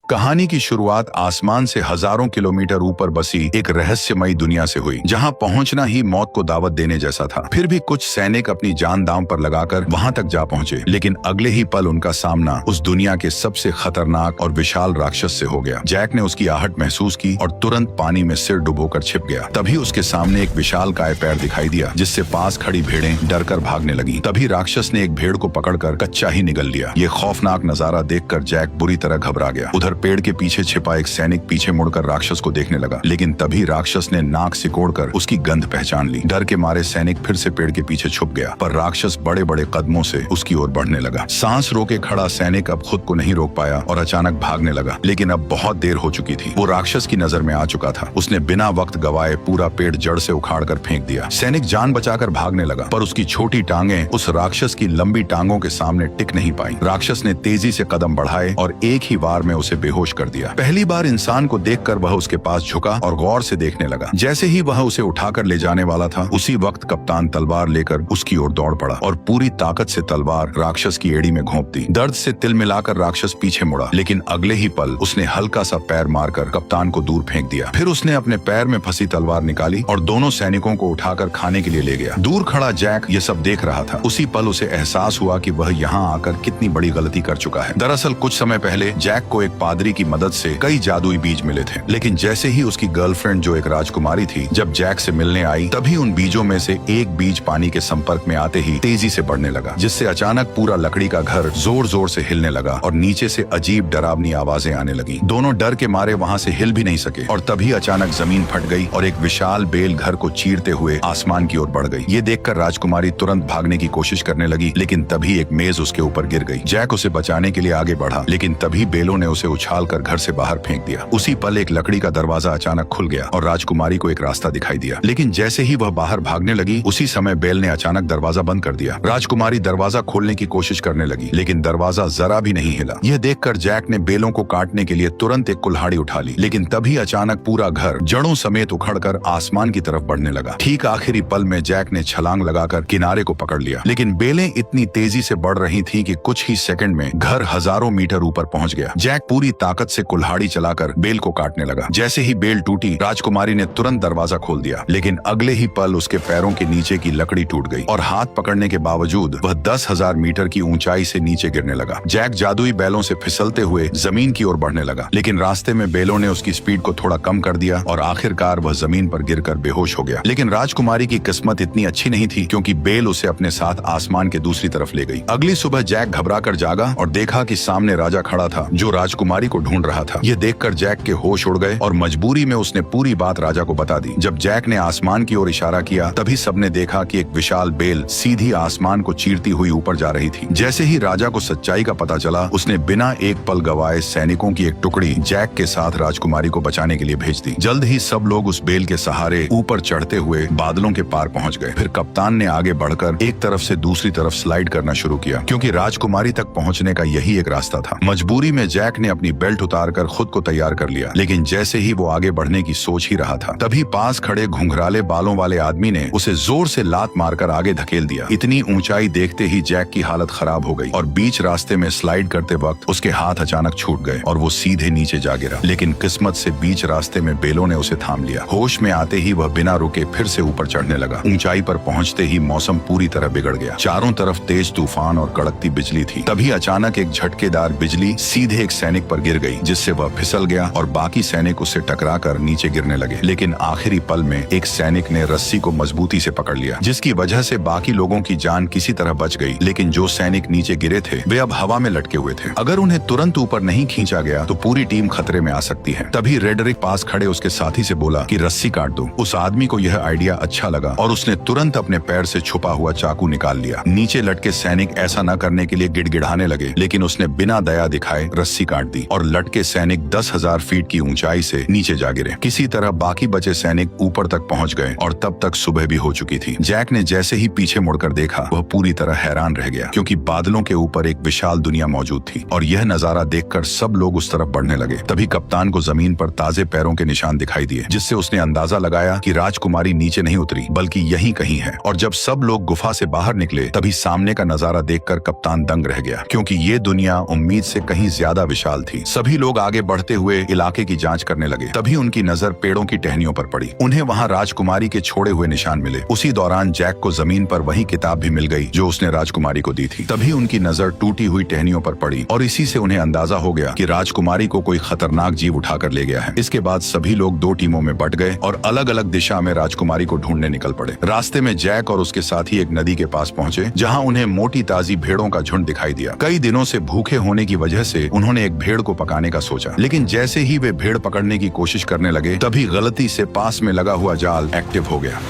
कहानी की शुरुआत आसमान से हजारों किलोमीटर ऊपर बसी एक रहस्यमयी दुनिया से हुई, जहां पहुंचना ही मौत को दावत देने जैसा था। फिर भी कुछ सैनिक अपनी जान दांव पर लगाकर वहां तक जा पहुंचे, लेकिन अगले ही पल उनका सामना उस दुनिया के सबसे खतरनाक और विशाल राक्षस से हो गया। जैक ने उसकी आहट महसूस की और तुरंत पानी में सिर डुबोकर छिप गया। तभी उसके सामने एक विशाल काय पैर दिखाई दिया, जिससे पास खड़ी भेड़ें डरकर भागने लगी। तभी राक्षस ने एक भेड़ को पकड़कर कच्चा ही निगल लिया। ये खौफनाक नजारा देखकर जैक बुरी तरह घबरा गया। उधर पेड़ के पीछे छिपा एक सैनिक पीछे मुड़कर राक्षस को देखने लगा, लेकिन तभी राक्षस ने नाक सिकोड़कर उसकी गंध पहचान ली। डर के मारे सैनिक फिर से पेड़ के पीछे छुप गया, पर राक्षस बड़े बड़े कदमों से उसकी ओर बढ़ने लगा। सांस रोके खड़ा सैनिक अब खुद को नहीं रोक पाया और अचानक भागने लगा, लेकिन अब बहुत देर हो चुकी थी। वो राक्षस की नजर में आ चुका था। उसने बिना वक्त गवाए पूरा पेड़ जड़ से उखाड़कर फेंक दिया। सैनिक जान बचाकर भागने लगा, पर उसकी छोटी टांगें उस राक्षस की लंबी टांगों के सामने टिक नहीं पाई। राक्षस ने तेजी से कदम बढ़ाए और एक ही वार में उसे बेहोश कर दिया। पहली बार इंसान को देखकर वह उसके पास झुका और गौर से देखने लगा। जैसे ही वह उसे उठाकर ले जाने वाला था, उसी वक्त कप्तान तलवार लेकर उसकी ओर दौड़ पड़ा और पूरी ताकत से तलवार राक्षस की एड़ी में घोंप दी। दर्द से तिल मिलाकर राक्षस पीछे मुड़ा, लेकिन अगले ही पल उसने हल्का सा पैर मारकर कप्तान को दूर फेंक दिया। फिर उसने अपने पैर में फंसी तलवार निकाली और दोनों सैनिकों को उठाकर खाने के लिए ले गया। दूर खड़ा जैक ये सब देख रहा था। उसी पल उसे एहसास हुआ कि वह यहाँ आकर कितनी बड़ी गलती कर चुका है। दरअसल कुछ समय पहले जैक को एक पादरी की मदद से कई जादुई बीज मिले थे, लेकिन जैसे ही उसकी गर्लफ्रेंड जो एक राजकुमारी थी जब जैक से मिलने आई, तभी उन बीजों में से एक बीज पानी के संपर्क में आते ही तेजी से बढ़ने लगा, जिससे अचानक पूरा लकड़ी का घर जोर जोर से हिलने लगा और नीचे से अजीब डरावनी आवाजें आने लगी। दोनों डर के मारे वहां से हिल भी नहीं सके और तभी अचानक जमीन फट गई और एक विशाल बेल घर को चीरते हुए आसमान की ओर बढ़ गई। ये देखकर राजकुमारी तुरंत भागने की कोशिश करने लगी, लेकिन तभी एक मेज उसके ऊपर गिर गई। जैक उसे बचाने के लिए आगे बढ़ा, लेकिन तभी बेलों ने उसे उछालकर घर से बाहर फेंक दिया। उसी पल एक लकड़ी का दरवाजा अचानक खुल गया और राजकुमारी को एक रास्ता दिखाई दिया, लेकिन जैसे ही वह बाहर भागने लगी, उसी समय बेल ने अचानक दरवाजा बंद कर दिया। राजकुमारी दरवाजा खोलने की कोशिश करने लगी, लेकिन दरवाजा जरा भी नहीं हिला। यह देखकर जैक ने बेलों को काटने के लिए तुरंत एक कुल्हाड़ी उठा ली, लेकिन तभी अचानक पूरा घर जड़ों समेत उखड़कर आसमान की तरफ बढ़ने लगा। ठीक आखिरी पल में जैक ने छलांग लगाकर किनारे को पकड़ लिया, लेकिन बेलें इतनी तेजी से बढ़ रही थी कि कुछ ही सेकंड में घर हजारों मीटर ऊपर पहुंच गया। जैक पूरी ताकत से कुल्हाड़ी चलाकर बेल को काटने लगा। जैसे ही बेल टूटी, राजकुमारी ने तुरंत दरवाजा खोल दिया, लेकिन अगले ही पल उसके पैरों के नीचे की लकड़ी टूट गई और हाथ पकड़ने के बावजूद वह 10,000 मीटर की ऊंचाई से नीचे गिरने लगा। जैक जादुई बैलों से फिसलते हुए जमीन की ओर बढ़ने लगा, लेकिन रास्ते में बेलों ने उसकी स्पीड को थोड़ा कम कर दिया और आखिरकार वह जमीन पर गिरकर बेहोश हो गया। लेकिन राजकुमारी की किस्मत इतनी अच्छी नहीं थी, क्योंकि बेल उसे अपने साथ आसमान के दूसरी तरफ ले गई। अगली सुबह जैक घबराकर जागा और देखा कि सामने राजा खड़ा था, जो राजकुमारी को ढूंढ रहा था। यह देखकर जैक के होश उड़ गए और मजबूरी में उसने पूरी बात राजा को बता दी। जब जैक ने आसमान की ओर इशारा किया, तभी सबने देखा कि एक विशाल बेल सीधी आसमान को चीरती हुई ऊपर जा रही थी। जैसे ही राजा को सच्चाई का पता चला, उसने बिना एक पल गवाए सैनिकों की एक टुकड़ी जैक के साथ राजकुमारी को बचाने के लिए भेज दी। जल्द ही सब लोग उस बेल के सहारे ऊपर चढ़ते हुए बादलों के पार पहुंच गए। फिर कप्तान ने आगे बढ़कर एक तरफ से दूसरी तरफ स्लाइड करना शुरू किया, क्योंकि राजकुमारी तक पहुंचने का यही एक रास्ता था। मजबूरी में जैक ने अपनी बेल्ट उतारकर खुद को तैयार कर लिया, लेकिन जैसे ही वो आगे बढ़ने की सोच ही रहा था, तभी पास खड़े घुंघराले बालों वाले आदमी ने उसे जोर से लात मारकर आगे धकेल दिया। इतनी ऊंचाई देखते ही जैक की हालत खराब हो गई और बीच रास्ते में स्लाइड करते वक्त उसके हाथ अचानक छूट गए और वो सीधे नीचे जा गिरा। लेकिन किस्मत से बीच रास्ते में बेलों ने उसे थाम लिया। होश में आते ही वह बिना रुके फिर से ऊपर चढ़ने लगा। ऊंचाई पर पहुंचते ही मौसम पूरी तरह बिगड़ गया। चारों तरफ तेज तूफान और कड़कती बिजली थी। तभी अचानक एक झटकेदार बिजली सीधे एक सैनिक पर गिर गई, जिससे वह फिसल गया और बाकी सैनिक उससे टकराकर नीचे गिरने लगे। लेकिन आखिरी पल में एक सैनिक ने रस्सी को मजबूती से पकड़ लिया, जिसकी वजह से बाकी लोगों की जान किसी तरह बच गई। लेकिन जो सैनिक नीचे गिरे थे, वे अब हवा में लटके हुए थे। अगर उन्हें तुरंत ऊपर नहीं खींचा गया तो पूरी टीम खतरे में आ सकती है। तभी रेडरिक पास खड़े उसके साथी से बोला कि रस्सी काट दो। उस आदमी को यह आइडिया अच्छा लगा और उसने तुरंत अपने पैर से छुपा हुआ चाकू निकाल लिया। नीचे लटके सैनिक ऐसा न करने के लिए गिड़गिड़ाने लगे, लेकिन उसने बिना दया दिखाए रस्सी काट दी और लटके सैनिक 10,000 फीट की ऊंचाई से नीचे जा गिरे। किसी तरह बाकी बचे सैनिक ऊपर तक पहुंच गए और तब तक सुबह भी हो चुकी थी। जैक ने जैसे ही पीछे मुड़कर देखा, वह पूरी तरह हैरान रह गया, क्योंकि बादलों के ऊपर एक विशाल दुनिया मौजूद थी और यह नजारा देखकर सब लोग उस तरफ बढ़ने लगे। तभी कप्तान को जमीन पर ताजे पैरों के निशान दिखाई दिए, जिससे उसने अंदाजा लगाया कि राजकुमारी नीचे नहीं उतरी बल्कि यहीं कहीं है। और जब सब लोग गुफा से बाहर निकले, तभी सामने का नजारा देखकर कप्तान दंग रह गया, क्योंकि ये दुनिया उम्मीद से कहीं ज्यादा विशाल थी। थी। सभी लोग आगे बढ़ते हुए इलाके की जांच करने लगे। तभी उनकी नजर पेड़ों की टहनियों पर पड़ी। उन्हें वहां राजकुमारी के छोड़े हुए निशान मिले। उसी दौरान जैक को जमीन पर वही किताब भी मिल गई जो उसने राजकुमारी को दी थी। तभी उनकी नजर टूटी हुई टहनियों पर पड़ी और इसी से उन्हें अंदाजा हो गया कि राजकुमारी को कोई खतरनाक जीव उठाकर ले गया है। इसके बाद सभी लोग दो टीमों में बंट गए और अलग अलग दिशा में राजकुमारी को ढूंढने निकल पड़े। रास्ते में जैक और उसके साथी एक नदी के पास पहुंचे जहां उन्हें मोटी ताजी भेड़ों का झुंड दिखाई दिया। कई दिनों से भूखे होने की वजह से उन्होंने एक भेड़ को पकाने का सोचा, लेकिन जैसे ही वे भेड़ पकड़ने की कोशिश करने लगे तभी गलती से पास में लगा हुआ जाल एक्टिव हो गया।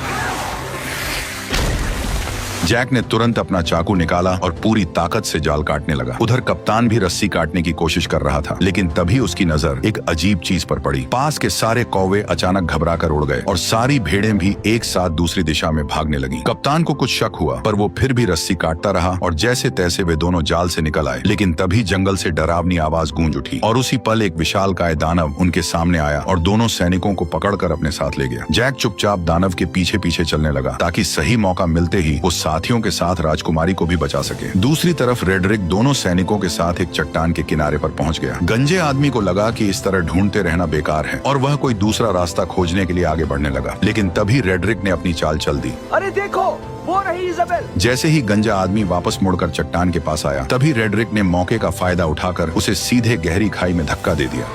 जैक ने तुरंत अपना चाकू निकाला और पूरी ताकत से जाल काटने लगा। उधर कप्तान भी रस्सी काटने की कोशिश कर रहा था, लेकिन तभी उसकी नजर एक अजीब चीज पर पड़ी। पास के सारे कौवे अचानक घबराकर उड़ गए और सारी भेड़ें भी एक साथ दूसरी दिशा में भागने लगी। कप्तान को कुछ शक हुआ, पर वो फिर भी रस्सी काटता रहा और जैसे तैसे वे दोनों जाल से निकल आए। लेकिन तभी जंगल से डरावनी आवाज गूंज उठी और उसी पल एक विशालकाय दानव उनके सामने आया और दोनों सैनिकों को पकड़कर अपने साथ ले गया। जैक चुपचाप दानव के पीछे पीछे चलने लगा ताकि सही मौका मिलते ही वो साथियों के साथ राजकुमारी को भी बचा सके। दूसरी तरफ रेडरिक दोनों सैनिकों के साथ एक चट्टान के किनारे पर पहुंच गया। गंजे आदमी को लगा कि इस तरह ढूंढते रहना बेकार है और वह कोई दूसरा रास्ता खोजने के लिए आगे बढ़ने लगा। लेकिन तभी रेडरिक ने अपनी चाल चल दी। अरे देखो, वो रही इजाबेल। जैसे ही गंजा आदमी वापस मुड़कर चट्टान के पास आया तभी रेडरिक ने मौके का फायदा उठाकर उसे सीधे गहरी खाई में धक्का दे दिया।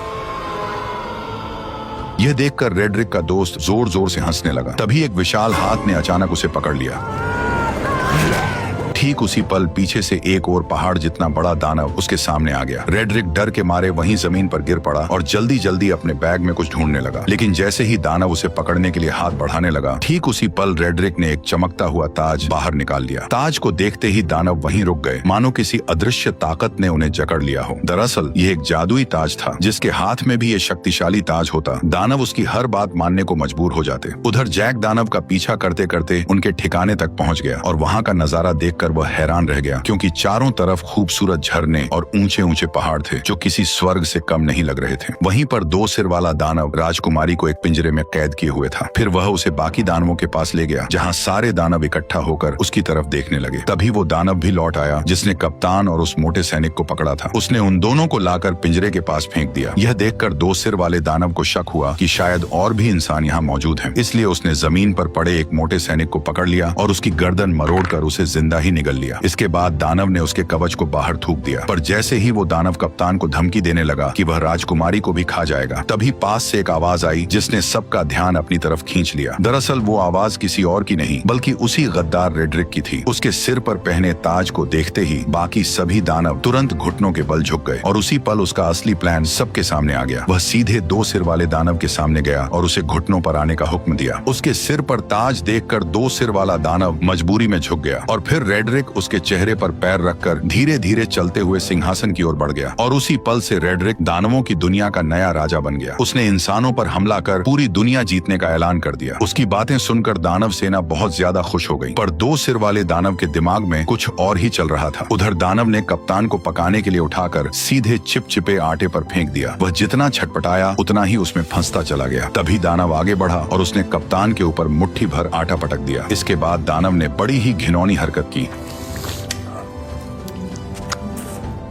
यह देखकर रेडरिक का दोस्त जोर जोर से हंसने लगा। तभी एक विशाल हाथ ने अचानक उसे पकड़ लिया। ठीक उसी पल पीछे से एक और पहाड़ जितना बड़ा दानव उसके सामने आ गया। रेडरिक डर के मारे वहीं जमीन पर गिर पड़ा और जल्दी जल्दी अपने बैग में कुछ ढूंढने लगा। लेकिन जैसे ही दानव उसे पकड़ने के लिए हाथ बढ़ाने लगा, ठीक उसी पल रेडरिक ने एक चमकता हुआ ताज बाहर निकाल लिया। ताज को देखते ही दानव वहीं रुक गए, मानो किसी अदृश्य ताकत ने उन्हें जकड़ लिया हो। दरअसल ये एक जादुई ताज था, जिसके हाथ में भी ये शक्तिशाली ताज होता दानव उसकी हर बात मानने को मजबूर हो जाते। उधर जैक दानव का पीछा करते करते उनके ठिकाने तक पहुंच गया और वहां का नजारा देखकर वह हैरान रह गया, क्योंकि चारों तरफ खूबसूरत झरने और ऊंचे ऊंचे पहाड़ थे जो किसी स्वर्ग से कम नहीं लग रहे थे। वहीं पर दो सिर वाला दानव राजकुमारी को एक पिंजरे में कैद किए हुए था। फिर वह उसे बाकी दानवों के पास ले गया, जहां सारे दानव इकट्ठा होकर उसकी तरफ देखने लगे। तभी वो दानव भी लौट आया जिसने कप्तान और उस मोटे सैनिक को पकड़ा था। उसने उन दोनों को लाकर पिंजरे के पास फेंक दिया। यह देखकर दो सिर वाले दानव को शक हुआ कि शायद और भी इंसान यहाँ मौजूद हैं। इसलिए उसने जमीन पर पड़े एक मोटे सैनिक को पकड़ लिया और उसकी गर्दन मरोड़कर उसे जिंदा ही निगल लिया। इसके बाद दानव ने उसके कवच को बाहर थूक दिया, पर जैसे ही वो दानव कप्तान को धमकी देने लगा कि वह राजकुमारी को भी खा जाएगा, तभी पास से एक आवाज आई जिसने सबका ध्यान अपनी तरफ खींच लिया। दरअसल वो आवाज किसी और की नहीं बल्कि उसी गद्दार रेडरिक की थी। उसके सिर पर पहने ताज को देखते ही बाकी सभी दानव तुरंत घुटनों के बल झुक गए और उसी पल उसका असली प्लान सबके सामने आ गया। वह सीधे दो सिर वाले दानव के सामने गया और उसे घुटनों पर आने का हुक्म दिया। उसके सिर पर ताज देखकर दो सिर वाला दानव मजबूरी में झुक गया और फिर रेडरिक उसके चेहरे पर पैर रखकर धीरे धीरे चलते हुए सिंहासन की ओर बढ़ गया और उसी पल से रेडरिक दानवों की दुनिया का नया राजा बन गया। उसने इंसानों पर हमला कर पूरी दुनिया जीतने का ऐलान कर दिया। उसकी बातें सुनकर दानव सेना बहुत ज्यादा खुश हो गई, पर दो सिर वाले दानव के दिमाग में कुछ और ही चल रहा था। उधर दानव ने कप्तान को पकाने के लिए उठाकर सीधे चिपचिपे आटे पर फेंक दिया। वह जितना छटपटाया उतना ही उसमें फंसता चला गया। तभी दानव आगे बढ़ा और उसने कप्तान के ऊपर मुट्ठी भर आटा पटक दिया। इसके बाद दानव ने बड़ी ही घिनौनी हरकत की।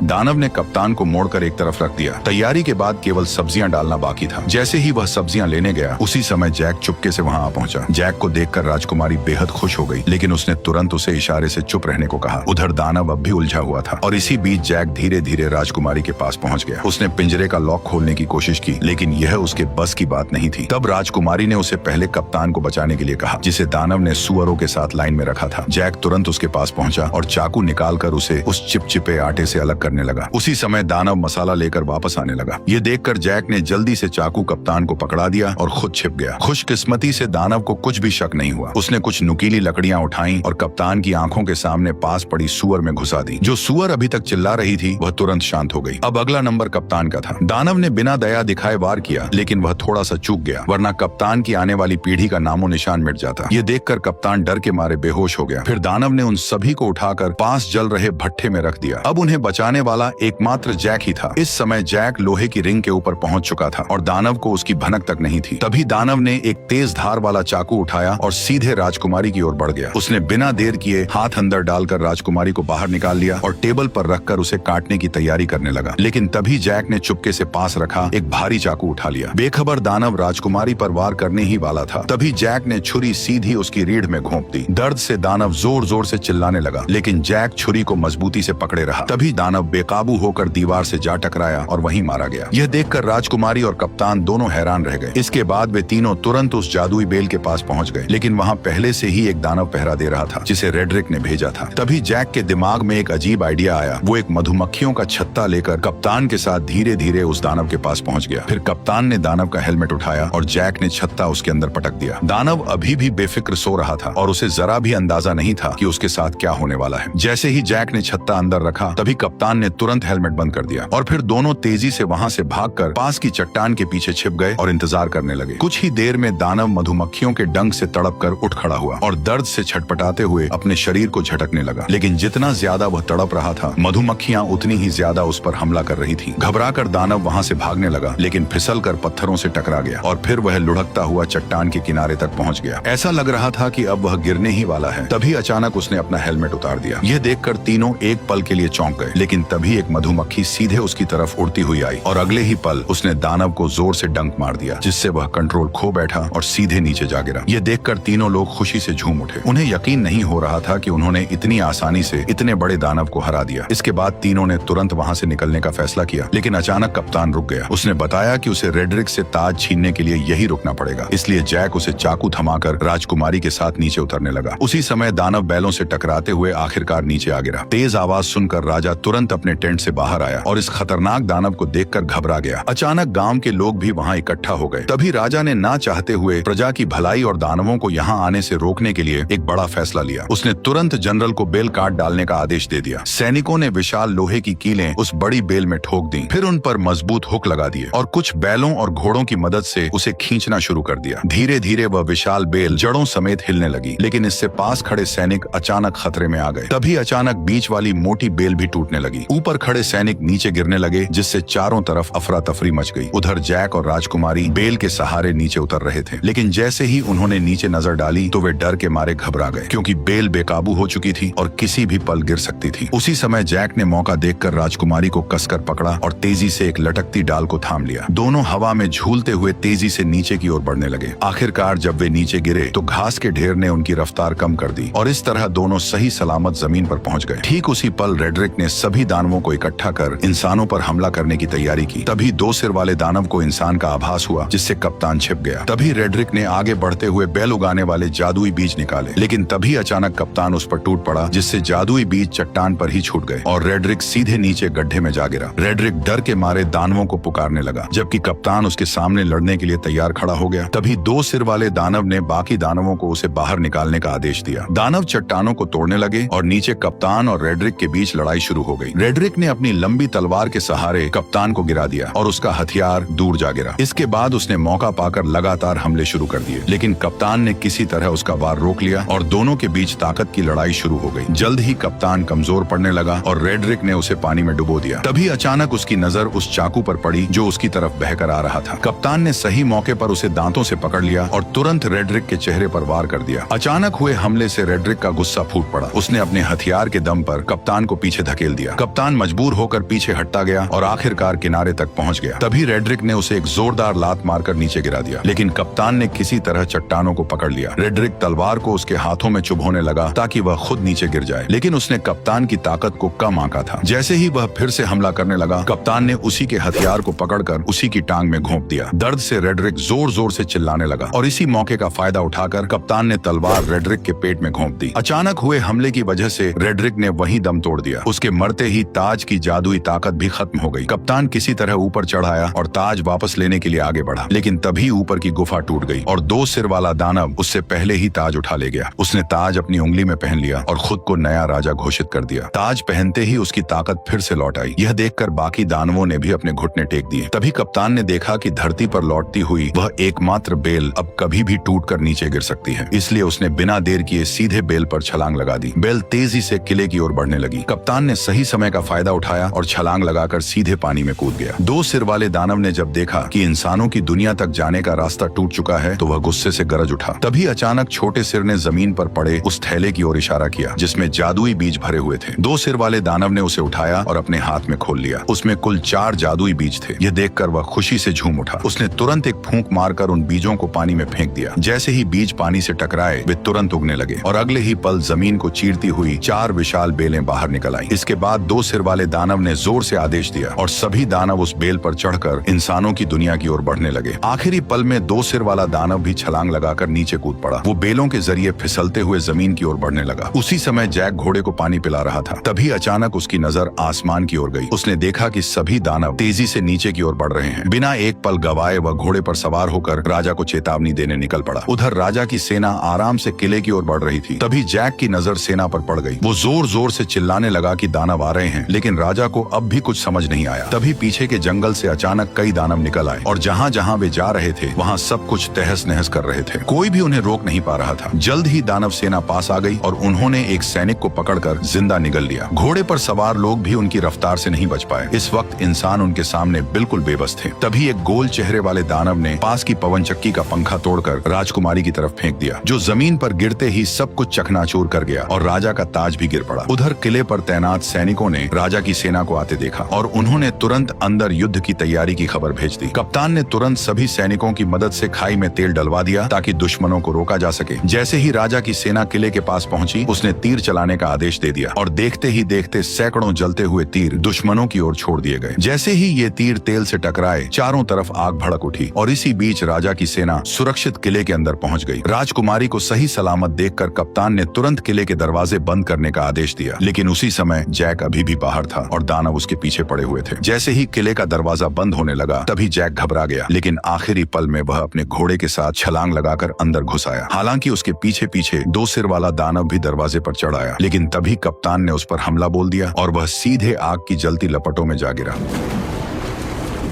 दानव ने कप्तान को मोड़कर एक तरफ रख दिया। तैयारी के बाद केवल सब्जियां डालना बाकी था। जैसे ही वह सब्जियां लेने गया उसी समय जैक चुपके से वहां आ पहुंचा। जैक को देखकर राजकुमारी बेहद खुश हो गई, लेकिन उसने तुरंत उसे इशारे से चुप रहने को कहा। उधर दानव अब भी उलझा हुआ था और इसी बीच जैक धीरे धीरे राजकुमारी के पास पहुंच गया। उसने पिंजरे का लॉक खोलने की कोशिश की, लेकिन यह उसके बस की बात नहीं थी। तब राजकुमारी ने उसे पहले कप्तान को बचाने के लिए कहा, जिसे दानव ने सुअरों के साथ लाइन में रखा था। जैक तुरंत उसके पास पहुंचा और चाकू निकालकर उसे उस चिपचिपे आटे से अलग करने लगा। उसी समय दानव मसाला लेकर वापस आने लगा। ये देखकर जैक ने जल्दी से चाकू कप्तान को पकड़ा दिया और खुद छिप गया। खुशकिस्मती से दानव को कुछ भी शक नहीं हुआ। उसने कुछ नुकीली लकड़ियां उठाई और कप्तान की आंखों के सामने पास पड़ी सुअर में घुसा दी। जो सुअर अभी तक चिल्ला रही थी वह तुरंत शांत हो गई। अब अगला नंबर कप्तान का था। दानव ने बिना दया दिखाए वार किया, लेकिन वह थोड़ा सा चूक गया, वरना कप्तान की आने वाली पीढ़ी का नामो निशान मिट जाता। ये देखकर कप्तान डर के मारे बेहोश हो गया। फिर दानव ने उन सभी को उठाकर पास जल रहे भट्ठे में रख दिया। अब उन्हें बचाने वाला एकमात्र जैक ही था। इस समय जैक लोहे की रिंग के ऊपर पहुंच चुका था और दानव को उसकी भनक तक नहीं थी। तभी दानव ने एक तेज धार वाला चाकू उठाया और सीधे राजकुमारी की ओर बढ़ गया। उसने बिना देर किए हाथ अंदर डालकर राजकुमारी को बाहर निकाल लिया और टेबल पर रखकर उसे काटने की तैयारी करने लगा। लेकिन तभी जैक ने चुपके से पास रखा एक भारी चाकू उठा लिया। बेखबर दानव राजकुमारी पर वार करने ही वाला था। तभी जैक ने छुरी सीधी उसकी रीढ़ में घोंप दी। दर्द से दानव जोर जोर से चिल्लाने लगा, लेकिन जैक छुरी को मजबूती से पकड़े रहा। तभी दानव बेकाबू होकर दीवार से जा टकराया और वहीं मारा गया। यह देखकर राजकुमारी और कप्तान दोनों हैरान रह गए। इसके बाद वे तीनों तुरंत उस जादुई बेल के पास पहुंच गए, लेकिन वहां पहले से ही एक दानव पहरा दे रहा था जिसे रेड्रिक ने भेजा था। तभी जैक के दिमाग में एक अजीब आइडिया आया। वो एक मधुमक्खियों का छत्ता लेकर कप्तान के साथ धीरे धीरे उस दानव के पास पहुंच गया। फिर कप्तान ने दानव का हेलमेट उठाया और जैक ने छत्ता उसके अंदर पटक दिया। दानव अभी भी बेफिक्र सो रहा था और उसे जरा भी अंदाजा नहीं था कि उसके साथ क्या होने वाला है। जैसे ही जैक ने छत्ता अंदर रखा, तभी कप्तान ने तुरंत हेलमेट बंद कर दिया और फिर दोनों तेजी से वहां से भागकर पास की चट्टान के पीछे छिप गए और इंतजार करने लगे। कुछ ही देर में दानव मधुमक्खियों के डंक से तड़प कर उठ खड़ा हुआ और दर्द से छटपटाते हुए अपने शरीर को झटकने लगा। लेकिन जितना ज्यादा वह तड़प रहा था, मधुमक्खियां उतनी ही ज्यादा उस पर हमला कर रही थी। घबराकर दानव वहां से भागने लगा, लेकिन फिसलकर पत्थरों से टकरा गया और फिर वह लुढ़कता हुआ चट्टान के किनारे तक पहुंच गया। ऐसा लग रहा था कि अब वह गिरने ही वाला है। तभी अचानक उसने अपना हेलमेट उतार दिया। यह देखकर तीनों एक पल के लिए चौंक गए, लेकिन तभी एक मधुमक्खी सीधे उसकी तरफ उड़ती हुई आई और अगले ही पल उसने दानव को जोर से डंक मार दिया, जिससे वह कंट्रोल खो बैठा और सीधे नीचे जा गिरा। यह देखकर तीनों लोग खुशी से झूम उठे। उन्हें यकीन नहीं हो रहा था कि उन्होंने इतनी आसानी से इतने बड़े दानव को हरा दिया। इसके बाद तीनों ने तुरंत वहां से निकलने का फैसला किया, लेकिन अचानक कप्तान रुक गया। उसने बताया कि उसे रेड्रिक से ताज छीनने के लिए यही रुकना पड़ेगा। इसलिए जैक उसे चाकू थमाकर राजकुमारी के साथ नीचे उतरने लगा। उसी समय दानव बैलों से टकराते हुए आखिरकार नीचे आ गिरा। तेज आवाज सुनकर राजा तुरंत अपने टेंट से बाहर आया और इस खतरनाक दानव को देखकर घबरा गया। अचानक गांव के लोग भी वहां इकट्ठा हो गए। तभी राजा ने ना चाहते हुए प्रजा की भलाई और दानवों को यहाँ आने से रोकने के लिए एक बड़ा फैसला लिया। उसने तुरंत जनरल को बेल काट डालने का आदेश दे दिया। सैनिकों ने विशाल लोहे की कीलें उस बड़ी बेल में ठोक दी, फिर उन पर मजबूत हुक लगा दिए और कुछ बैलों और घोड़ों की मदद से उसे खींचना शुरू कर दिया। धीरे धीरे वह विशाल बेल जड़ों समेत हिलने लगी, लेकिन इससे पास खड़े सैनिक अचानक खतरे में आ गए। तभी अचानक बीच वाली मोटी बेल भी टूटने लगी। ऊपर खड़े सैनिक नीचे गिरने लगे, जिससे चारों तरफ अफरा तफरी मच गई। उधर जैक और राजकुमारी बेल के सहारे नीचे उतर रहे थे, लेकिन जैसे ही उन्होंने नीचे नजर डाली तो वे डर के मारे घबरा गए, क्योंकि बेल बेकाबू हो चुकी थी और किसी भी पल गिर सकती थी। उसी समय जैक ने मौका देखकर राजकुमारी को कसकर पकड़ा और तेजी से एक लटकती डाल को थाम लिया। दोनों हवा में झूलते हुए तेजी से नीचे की ओर बढ़ने लगे। आखिरकार जब वे नीचे गिरे तो घास के ढेर ने उनकी रफ्तार कम कर दी और इस तरह दोनों सही सलामत जमीन पर पहुंच गए। ठीक उसी पल रेड्रिक ने सभी दानवों को इकट्ठा कर इंसानों पर हमला करने की तैयारी की। तभी दो सिर वाले दानव को इंसान का आभास हुआ, जिससे कप्तान छिप गया। तभी रेड्रिक ने आगे बढ़ते हुए बैल उगाने वाले जादुई बीज निकाले, लेकिन तभी अचानक कप्तान उस पर टूट पड़ा, जिससे जादुई बीज चट्टान पर ही छूट गए और रेड्रिक सीधे नीचे गड्ढे में जा गिरा। रेड्रिक डर के मारे दानवों को पुकारने लगा, जबकि कप्तान उसके सामने लड़ने के लिए तैयार खड़ा हो गया। तभी दो सिर वाले दानव ने बाकी दानवों को उसे बाहर निकालने का आदेश दिया। दानव चट्टानों को तोड़ने लगे और नीचे कप्तान और रेड्रिक के बीच लड़ाई शुरू हो गई। रेड्रिक ने अपनी लंबी तलवार के सहारे कप्तान को गिरा दिया और उसका हथियार दूर जा गिरा। इसके बाद उसने मौका पाकर लगातार हमले शुरू कर दिए, लेकिन कप्तान ने किसी तरह उसका वार रोक लिया और दोनों के बीच ताकत की लड़ाई शुरू हो गई। जल्द ही कप्तान कमजोर पड़ने लगा और रेड्रिक ने उसे पानी में डुबो दिया। तभी अचानक उसकी नजर उस चाकू पर पड़ी जो उसकी तरफ बहकर आ रहा था। कप्तान ने सही मौके पर उसे दांतों से पकड़ लिया और तुरंत रेड्रिक के चेहरे पर वार कर दिया। अचानक हुए हमले से रेड्रिक का गुस्सा फूट पड़ा। उसने अपने हथियार के दम पर कप्तान को पीछे धकेल दिया। कप्तान मजबूर होकर पीछे हटता गया और आखिरकार किनारे तक पहुंच गया। तभी रेड्रिक ने उसे एक जोरदार लात मारकर नीचे गिरा दिया, लेकिन कप्तान ने किसी तरह चट्टानों को पकड़ लिया। रेड्रिक तलवार को उसके हाथों में चुभोने लगा ताकि वह खुद नीचे गिर जाए, लेकिन उसने कप्तान की ताकत को कम आंका था। जैसे ही वह फिर से हमला करने लगा, कप्तान ने उसी के हथियार को पकड़कर उसी की टांग में घोंप दिया। दर्द से रेड्रिक जोर जोर से चिल्लाने लगा और इसी मौके का फायदा उठाकर कप्तान ने तलवार रेड्रिक के पेट में घोंप दी। अचानक हुए हमले की वजह से रेड्रिक ने वहीं दम तोड़ दिया। उसके मरते ही ताज की जादुई ताकत भी खत्म हो गई। कप्तान किसी तरह ऊपर चढ़ आया और ताज वापस लेने के लिए आगे बढ़ा, लेकिन तभी ऊपर की गुफा टूट गई और दो सिर वाला दानव उससे पहले ही ताज उठा ले गया। उसने ताज अपनी उंगली में पहन लिया और खुद को नया राजा घोषित कर दिया। ताज पहनते ही उसकी ताकत फिर से लौट आई। यह देखकर बाकी दानवों ने भी अपने घुटने टेक दिए। तभी कप्तान ने देखा कि धरती पर लौटती हुई वह एकमात्र बेल अब कभी भी टूटकर नीचे गिर सकती है। इसलिए उसने बिना देर किए सीधे बेल पर छलांग लगा दी। बेल तेजी से किले की ओर बढ़ने लगी। कप्तान ने सही समय समय का फायदा उठाया और छलांग लगाकर सीधे पानी में कूद गया। दो सिर वाले दानव ने जब देखा कि इंसानों की दुनिया तक जाने का रास्ता टूट चुका है तो वह गुस्से से गरज उठा। तभी अचानक छोटे सिर ने जमीन पर पड़े उस थैले की ओर इशारा किया जिसमें जादुई बीज भरे हुए थे। दो सिर वाले दानव ने उसे उठाया और अपने हाथ में खोल लिया। उसमें कुल 4 जादुई बीज थे। यह देखकर वह खुशी से झूम उठा। उसने तुरंत एक फूंक मारकर उन बीजों को पानी में फेंक दिया। जैसे ही बीज पानी से टकराए वे तुरंत उगने लगे और अगले ही पल जमीन को चीरती हुई 4 विशाल बेलें बाहर निकल आई। इसके बाद दो सिर वाले दानव ने जोर से आदेश दिया और सभी दानव उस बेल पर चढ़कर इंसानों की दुनिया की ओर बढ़ने लगे। आखिरी पल में दो सिर वाला दानव भी छलांग लगाकर नीचे कूद पड़ा। वो बेलों के जरिए फिसलते हुए जमीन की ओर बढ़ने लगा। उसी समय जैक घोड़े को पानी पिला रहा था। तभी अचानक उसकी नजर आसमान की ओर गई। उसने देखा कि सभी दानव तेजी से नीचे की ओर बढ़ रहे हैं। बिना एक पल गवाए वह घोड़े पर सवार होकर राजा को चेतावनी देने निकल पड़ा। उधर राजा की सेना आराम से किले की ओर बढ़ रही थी। तभी जैक की नजर सेना पर पड़ गई। वो जोर जोर से चिल्लाने लगा कि दानव आ रहे हैं, लेकिन राजा को अब भी कुछ समझ नहीं आया। तभी पीछे के जंगल से अचानक कई दानव निकल आए और जहाँ जहाँ वे जा रहे थे वहाँ सब कुछ तहस नहस कर रहे थे। कोई भी उन्हें रोक नहीं पा रहा था। जल्द ही दानव सेना पास आ गई और उन्होंने एक सैनिक को पकड़कर जिंदा निगल लिया। घोड़े पर सवार लोग भी उनकी रफ्तार से नहीं बच पाए। इस वक्त इंसान उनके सामने बिल्कुल बेबस थे। तभी एक गोल चेहरे वाले दानव ने पास की पवन चक्की का पंखा तोड़कर राजकुमारी की तरफ फेंक दिया, जो जमीन पर गिरते ही सब कुछ चकनाचूर कर गया और राजा का ताज भी गिर पड़ा। उधर किले पर तैनात सैनिकों ने राजा की सेना को आते देखा और उन्होंने तुरंत अंदर युद्ध की तैयारी की खबर भेज दी। कप्तान ने तुरंत सभी सैनिकों की मदद से खाई में तेल डलवा दिया ताकि दुश्मनों को रोका जा सके। जैसे ही राजा की सेना किले के पास पहुंची, उसने तीर चलाने का आदेश दे दिया और देखते ही देखते सैकड़ों जलते हुए तीर दुश्मनों की ओर छोड़ दिए गए। जैसे ही ये तीर तेल से टकराए, चारों तरफ आग भड़क उठी और इसी बीच राजा की सेना सुरक्षित किले के अंदर पहुंच गई। राजकुमारी को सही सलामत देखकर कप्तान ने तुरंत किले के दरवाजे बंद करने का आदेश दिया, लेकिन उसी समय जैक अभी भी बाहर था और दानव उसके पीछे पड़े हुए थे। जैसे ही किले का दरवाजा बंद होने लगा, तभी जैक घबरा गया, लेकिन आखिरी पल में वह अपने घोड़े के साथ छलांग लगाकर अंदर घुस आया। हालांकि उसके पीछे पीछे दो सिर वाला दानव भी दरवाजे पर चढ़ आया, लेकिन तभी कप्तान ने उस पर हमला बोल दिया और वह सीधे आग की जलती लपटों में जा गिरा।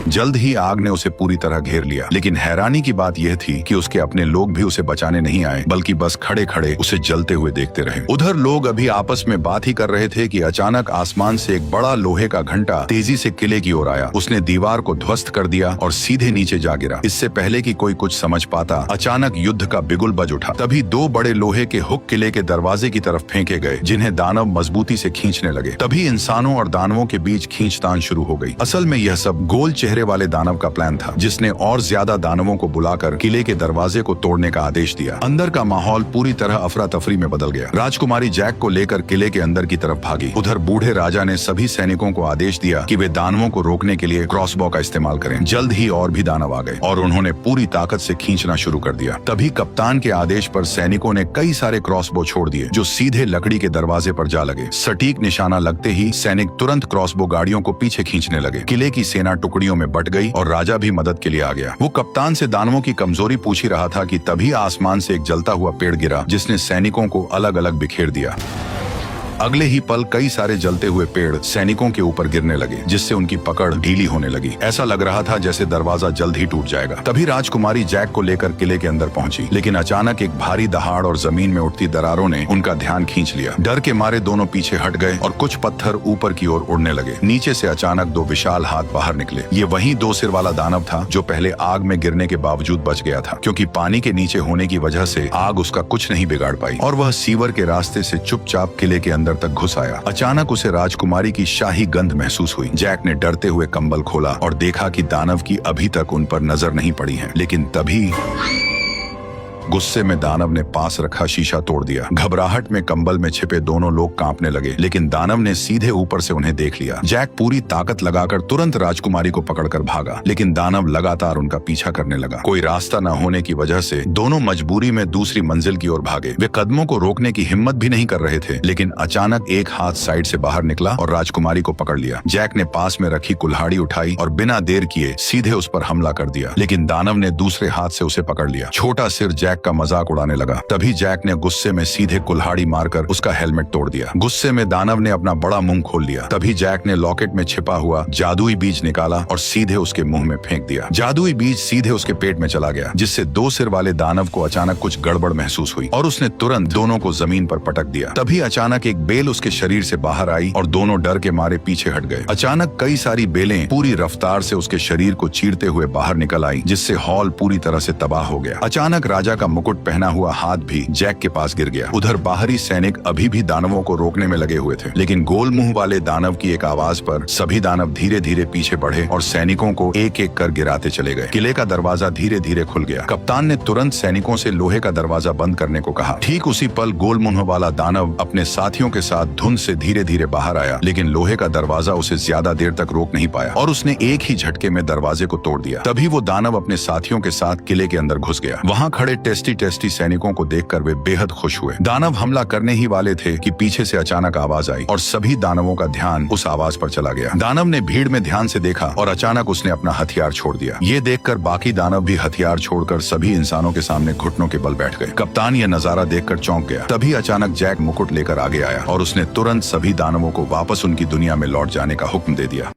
जल्द ही आग ने उसे पूरी तरह घेर लिया, लेकिन हैरानी की बात यह थी कि उसके अपने लोग भी उसे बचाने नहीं आए, बल्कि बस खड़े खड़े उसे जलते हुए देखते रहे। उधर लोग अभी आपस में बात ही कर रहे थे कि अचानक आसमान से एक बड़ा लोहे का घंटा तेजी से किले की ओर आया। उसने दीवार को ध्वस्त कर दिया और सीधे नीचे जा गिरा। इससे पहले कि कोई कुछ समझ पाता, अचानक युद्ध का बिगुल बज उठा। तभी 2 बड़े लोहे के हुक किले के दरवाजे की तरफ फेंके गए, जिन्हें दानव मजबूती से खींचने लगे। तभी इंसानों और दानवों के बीच खींचतान शुरू हो गई। असल में यह सब गोल चेहरे वाले दानव का प्लान था, जिसने और ज्यादा दानवों को बुलाकर किले के दरवाजे को तोड़ने का आदेश दिया। अंदर का माहौल पूरी तरह अफरा तफरी में बदल गया। राजकुमारी जैक को लेकर किले के अंदर की तरफ भागी। उधर बूढ़े राजा ने सभी सैनिकों को आदेश दिया कि वे दानवों को रोकने के लिए क्रॉसबो का इस्तेमाल करें। जल्द ही और भी दानव आ गए और उन्होंने पूरी ताकत से खींचना शुरू कर दिया। तभी कप्तान के आदेश पर सैनिकों ने कई सारे क्रॉसबो छोड़ दिए, जो सीधे लकड़ी के दरवाजे पर जा लगे। सटीक निशाना लगते ही सैनिक तुरंत क्रॉसबो गाड़ियों को पीछे खींचने लगे। किले की सेना टुकड़ियों में बट गई और राजा भी मदद के लिए आ गया। वो कप्तान से दानवों की कमजोरी पूछ ही रहा था कि तभी आसमान से एक जलता हुआ पेड़ गिरा, जिसने सैनिकों को अलग अलग बिखेर दिया। अगले ही पल कई सारे जलते हुए पेड़ सैनिकों के ऊपर गिरने लगे, जिससे उनकी पकड़ ढीली होने लगी। ऐसा लग रहा था जैसे दरवाजा जल्द ही टूट जाएगा। तभी राजकुमारी जैक को लेकर किले के अंदर पहुंची, लेकिन अचानक एक भारी दहाड़ और जमीन में उठती दरारों ने उनका ध्यान खींच लिया। डर के मारे दोनों पीछे हट गए और कुछ पत्थर ऊपर की ओर उड़ने लगे। नीचे से अचानक 2 विशाल हाथ बाहर निकले। ये वही 2 सिर वाला दानव था जो पहले आग में गिरने के बावजूद बच गया था, क्योंकि पानी के नीचे होने की वजह से आग उसका कुछ नहीं बिगाड़ पाई और वह सीवर के रास्ते से चुपचाप किले के अंदर तक घुस आया। अचानक उसे राजकुमारी की शाही गंध महसूस हुई। जैक ने डरते हुए कंबल खोला और देखा कि दानव की अभी तक उन पर नजर नहीं पड़ी है, लेकिन तभी गुस्से में दानव ने पास रखा शीशा तोड़ दिया। घबराहट में कंबल में छिपे दोनों लोग कांपने लगे, लेकिन दानव ने सीधे ऊपर से उन्हें देख लिया। जैक पूरी ताकत लगाकर तुरंत राजकुमारी को पकड़कर भागा, लेकिन दानव लगातार उनका पीछा करने लगा। कोई रास्ता न होने की वजह से दोनों मजबूरी में दूसरी मंजिल की ओर भागे। वे कदमों को रोकने की हिम्मत भी नहीं कर रहे थे, लेकिन अचानक एक हाथ साइड से बाहर निकला और राजकुमारी को पकड़ लिया। जैक ने पास में रखी कुल्हाड़ी उठाई और बिना देर किए सीधे उस पर हमला कर दिया, लेकिन दानव ने दूसरे हाथ से उसे पकड़ लिया। छोटा सिर जैक जैक का मजाक उड़ाने लगा। तभी जैक ने गुस्से में सीधे कुल्हाड़ी मारकर उसका हेलमेट तोड़ दिया। गुस्से में दानव ने अपना बड़ा मुंह खोल लिया। तभी जैक ने लॉकेट में छिपा हुआ जादुई बीज निकाला और सीधे उसके मुंह में फेंक दिया। जादुई बीज सीधे उसके पेट में चला गया, जिससे 2 सिर वाले दानव को अचानक कुछ गड़बड़ महसूस हुई और उसने तुरंत दोनों को जमीन पर पटक दिया। तभी अचानक एक बेल उसके शरीर से बाहर आई और दोनों डर के मारे पीछे हट गए। अचानक कई सारी बेलें पूरी रफ्तार से उसके शरीर को चीरते हुए बाहर निकल आई, जिससे हॉल पूरी तरह से तबाह हो गया। अचानक राजा का मुकुट पहना हुआ हाथ भी जैक के पास गिर गया। उधर बाहरी सैनिक अभी भी दानवों को रोकने में लगे हुए थे, लेकिन गोल मुंह वाले दानव की एक आवाज पर सभी दानव धीरे धीरे पीछे बढ़े और सैनिकों को एक एक कर गिराते चले गए। किले का दरवाजा धीरे धीरे खुल गया। कप्तान ने तुरंत सैनिकों से लोहे का दरवाजा बंद करने को कहा। ठीक उसी पल गोल मुंह वाला दानव अपने साथियों के साथ धुंध से धीरे धीरे बाहर आया, लेकिन लोहे का दरवाजा उसे ज्यादा देर तक रोक नहीं पाया और उसने एक ही झटके में दरवाजे को तोड़ दिया। तभी वो दानव अपने साथियों के साथ किले के अंदर घुस गया। वहाँ खड़े टेस्टी सैनिकों को देखकर वे बेहद खुश हुए। दानव हमला करने ही वाले थे कि पीछे से अचानक आवाज आई और सभी दानवों का ध्यान उस आवाज पर चला गया। दानव ने भीड़ में ध्यान से देखा और अचानक उसने अपना हथियार छोड़ दिया। ये देखकर बाकी दानव भी हथियार छोड़कर सभी इंसानों के सामने घुटनों के बल बैठ गए। कप्तान यह नजारा देखकर चौंक गया। तभी अचानक जैक मुकुट लेकर आगे आया और उसने तुरंत सभी दानवों को वापस उनकी दुनिया में लौट जाने का हुक्म दे दिया।